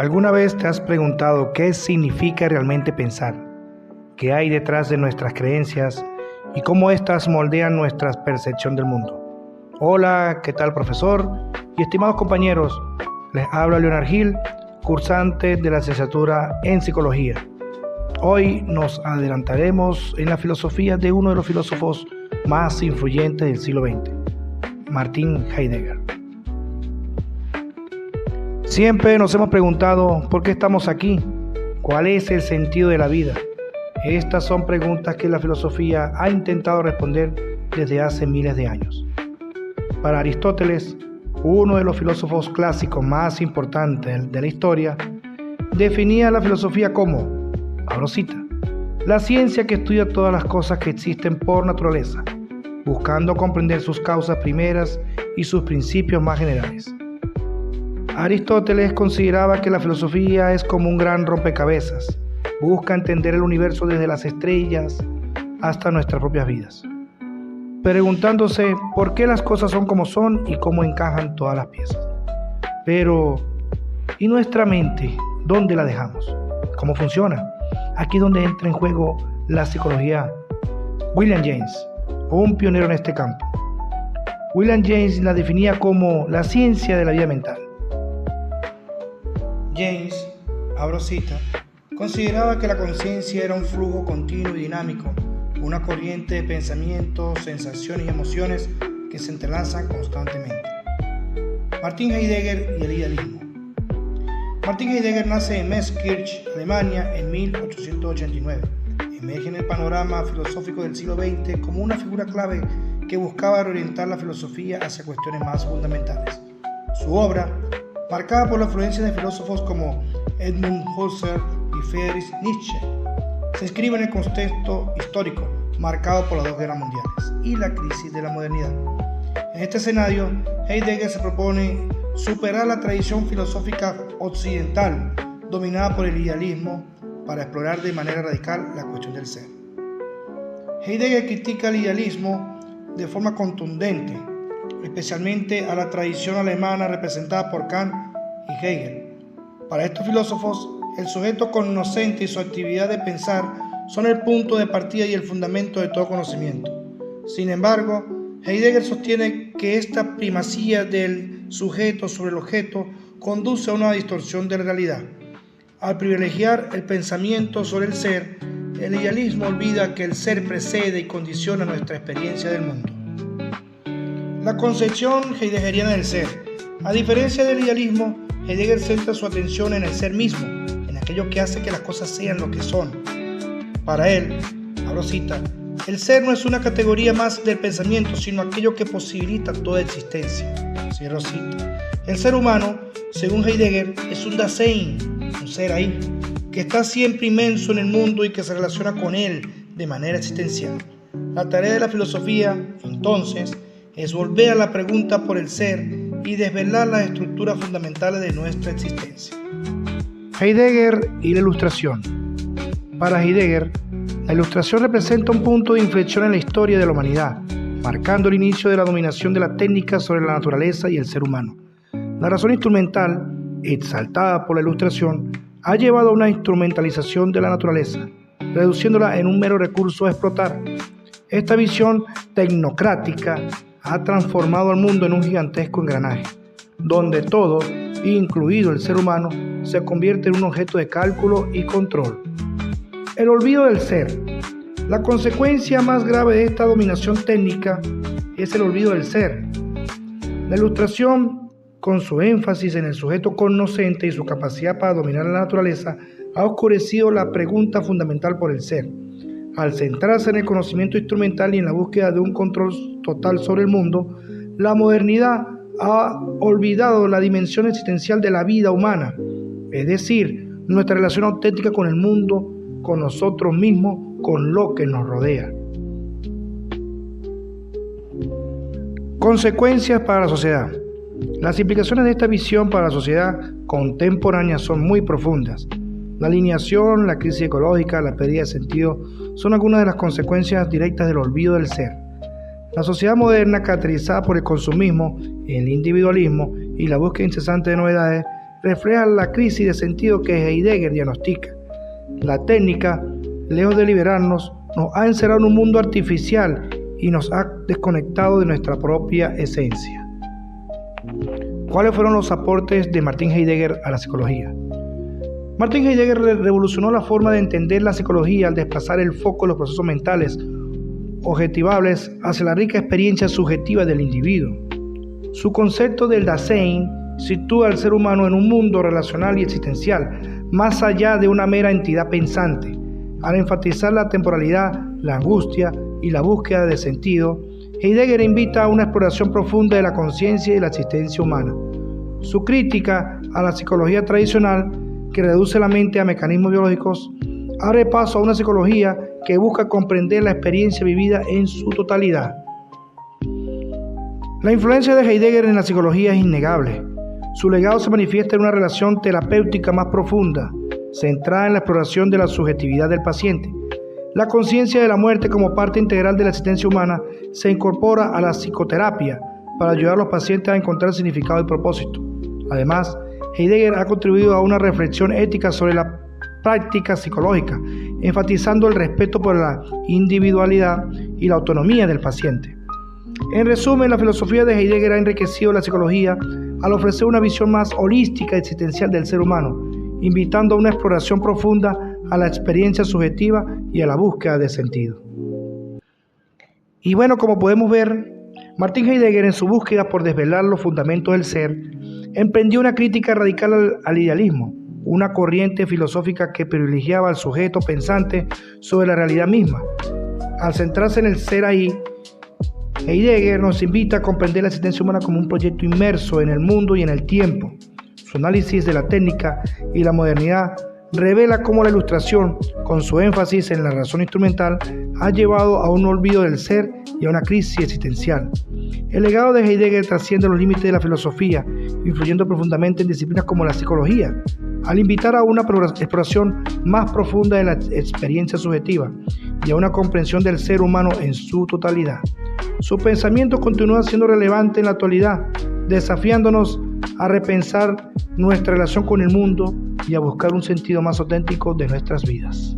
¿Alguna vez te has preguntado qué significa realmente pensar? ¿Qué hay detrás de nuestras creencias y cómo éstas moldean nuestra percepción del mundo? Hola, ¿qué tal, profesor? Y estimados compañeros, les habla Leonard Gil, cursante de la licenciatura en Psicología. Hoy nos adelantaremos en la filosofía de uno de los filósofos más influyentes del siglo XX, Martin Heidegger. Siempre nos hemos preguntado ¿por qué estamos aquí? ¿Cuál es el sentido de la vida? Estas son preguntas que la filosofía ha intentado responder desde hace miles de años. Para Aristóteles, uno de los filósofos clásicos más importantes de la historia, definía la filosofía como, abro cita, la ciencia que estudia todas las cosas que existen por naturaleza, buscando comprender sus causas primeras y sus principios más generales. Aristóteles consideraba que la filosofía es como un gran rompecabezas, busca entender el universo desde las estrellas hasta nuestras propias vidas, preguntándose por qué las cosas son como son y cómo encajan todas las piezas. Pero, ¿y nuestra mente? ¿Dónde la dejamos? ¿Cómo funciona? Aquí es donde entra en juego la psicología. William James, un pionero en este campo. William James la definía como la ciencia de la vida mental. James, abro cita, consideraba que la conciencia era un flujo continuo y dinámico, una corriente de pensamientos, sensaciones y emociones que se entrelazan constantemente. Martin Heidegger y el idealismo. Martin Heidegger nace en Metzkirch, Alemania, en 1889. Emerge en el panorama filosófico del siglo XX como una figura clave que buscaba reorientar la filosofía hacia cuestiones más fundamentales. Su obra, marcada por la influencia de filósofos como Edmund Husserl y Friedrich Nietzsche, se inscribe en el contexto histórico marcado por las dos guerras mundiales y la crisis de la modernidad. En este escenario, Heidegger se propone superar la tradición filosófica occidental dominada por el idealismo para explorar de manera radical la cuestión del ser. Heidegger critica el idealismo de forma contundente, especialmente a la tradición alemana representada por Kant y Hegel. Para estos filósofos, el sujeto cognoscente y su actividad de pensar son el punto de partida y el fundamento de todo conocimiento. Sin embargo, Heidegger sostiene que esta primacía del sujeto sobre el objeto conduce a una distorsión de la realidad. Al privilegiar el pensamiento sobre el ser, el idealismo olvida que el ser precede y condiciona nuestra experiencia del mundo. La concepción heideggeriana del ser. A diferencia del idealismo, Heidegger centra su atención en el ser mismo, en aquello que hace que las cosas sean lo que son. Para él, abro cita, el ser no es una categoría más del pensamiento, sino aquello que posibilita toda existencia. Cierro cita. El ser humano, según Heidegger, es un Dasein, un ser ahí, que está siempre inmenso en el mundo y que se relaciona con él de manera existencial. La tarea de la filosofía, entonces, es volver a la pregunta por el ser y desvelar las estructuras fundamentales de nuestra existencia. Heidegger y la ilustración. Para Heidegger, la ilustración representa un punto de inflexión en la historia de la humanidad, marcando el inicio de la dominación de la técnica sobre la naturaleza y el ser humano. La razón instrumental, exaltada por la ilustración, ha llevado a una instrumentalización de la naturaleza, reduciéndola en un mero recurso a explotar. Esta visión tecnocrática ha transformado al mundo en un gigantesco engranaje, donde todo, incluido el ser humano, se convierte en un objeto de cálculo y control. El olvido del ser. La consecuencia más grave de esta dominación técnica es el olvido del ser. La ilustración, con su énfasis en el sujeto cognoscente y su capacidad para dominar la naturaleza, ha oscurecido la pregunta fundamental por el ser. Al centrarse en el conocimiento instrumental y en la búsqueda de un control total sobre el mundo, la modernidad ha olvidado la dimensión existencial de la vida humana, es decir, nuestra relación auténtica con el mundo, con nosotros mismos, con lo que nos rodea. Consecuencias para la sociedad. Las implicaciones de esta visión para la sociedad contemporánea son muy profundas. La alienación, la crisis ecológica, la pérdida de sentido son algunas de las consecuencias directas del olvido del ser. La sociedad moderna, caracterizada por el consumismo, el individualismo y la búsqueda incesante de novedades, refleja la crisis de sentido que Heidegger diagnostica. La técnica, lejos de liberarnos, nos ha encerrado en un mundo artificial y nos ha desconectado de nuestra propia esencia. ¿Cuáles fueron los aportes de Martin Heidegger a la psicología? Martin Heidegger revolucionó la forma de entender la psicología al desplazar el foco de los procesos mentales objetivables hacia la rica experiencia subjetiva del individuo. Su concepto del Dasein sitúa al ser humano en un mundo relacional y existencial, más allá de una mera entidad pensante. Al enfatizar la temporalidad, la angustia y la búsqueda de sentido, Heidegger invita a una exploración profunda de la conciencia y la existencia humana. Su crítica a la psicología tradicional, que reduce la mente a mecanismos biológicos, abre paso a una psicología que busca comprender la experiencia vivida en su totalidad. La influencia de Heidegger en la psicología es innegable. Su legado se manifiesta en una relación terapéutica más profunda, centrada en la exploración de la subjetividad del paciente. La conciencia de la muerte como parte integral de la existencia humana se incorpora a la psicoterapia para ayudar a los pacientes a encontrar significado y propósito. Además, Heidegger ha contribuido a una reflexión ética sobre la práctica psicológica, enfatizando el respeto por la individualidad y la autonomía del paciente. En resumen, la filosofía de Heidegger ha enriquecido la psicología al ofrecer una visión más holística y existencial del ser humano, invitando a una exploración profunda a la experiencia subjetiva y a la búsqueda de sentido. Y bueno, como podemos ver, Martin Heidegger, en su búsqueda por desvelar los fundamentos del ser, emprendió una crítica radical al idealismo, una corriente filosófica que privilegiaba al sujeto pensante sobre la realidad misma. Al centrarse en el ser ahí, Heidegger nos invita a comprender la existencia humana como un proyecto inmerso en el mundo y en el tiempo. Su análisis de la técnica y la modernidad revela cómo la ilustración, con su énfasis en la razón instrumental, ha llevado a un olvido del ser y a una crisis existencial. El legado de Heidegger trasciende los límites de la filosofía, influyendo profundamente en disciplinas como la psicología, al invitar a una exploración más profunda de la experiencia subjetiva y a una comprensión del ser humano en su totalidad. Su pensamiento continúa siendo relevante en la actualidad, desafiándonos a repensar nuestra relación con el mundo y a buscar un sentido más auténtico de nuestras vidas.